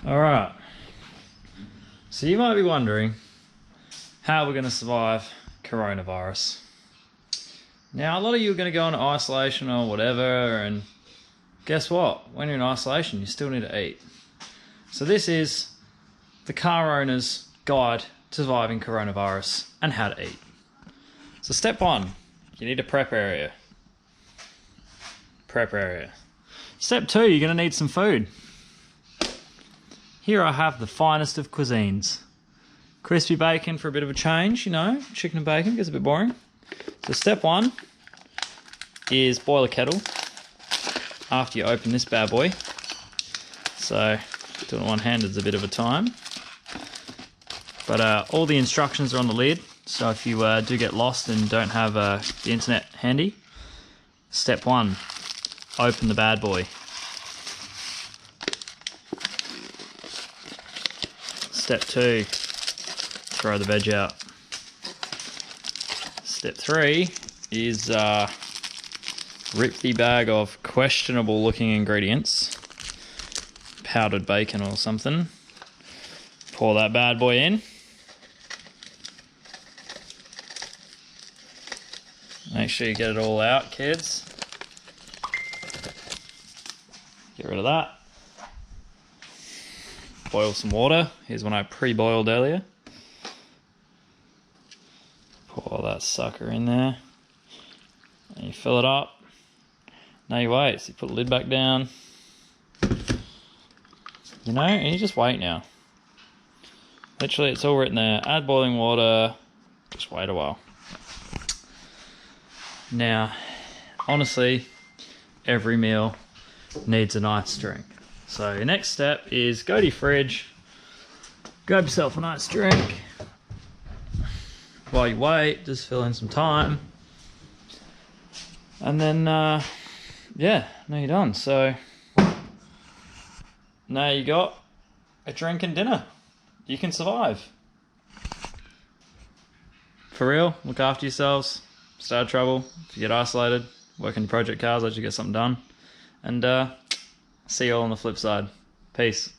Alright, so you might be wondering how we're going to survive coronavirus. Now, a lot of you are going to go into isolation or whatever, and guess what? When you're in isolation, you still need to eat. So this is the car owner's guide to surviving coronavirus and how to eat. So step one, you need a prep area. Step two, you're going to need some food. Here I have the finest of cuisines. Crispy bacon for a bit of a change, you know, chicken and bacon gets a bit boring. So step one is boil a kettle after you open this bad boy. So doing it one-handed is a bit of a time. But all the instructions are on the lid, so if you do get lost and don't have the internet handy, step one, open the bad boy. Step two, throw the veg out. Step three is rip the bag of questionable looking ingredients, powdered bacon or something. Pour that bad boy in. Make sure you get it all out, kids. Get rid of that. Boil some water. Here's one I pre-boiled earlier. Pour that sucker in there. And you fill it up. Now you wait. So you put the lid back down. You know, and you just wait now. Literally, it's all written there. Add boiling water. Just wait a while. Now, honestly, every meal needs a nice drink. So your next step is go to your fridge, grab yourself a nice drink. While you wait, just fill in some time. And then, yeah, now you're done. So now you got a drink and dinner. You can survive. For real, look after yourselves. Stay out of trouble. If you get isolated, work in project cars, let you get something done. And see you all on the flip side. Peace.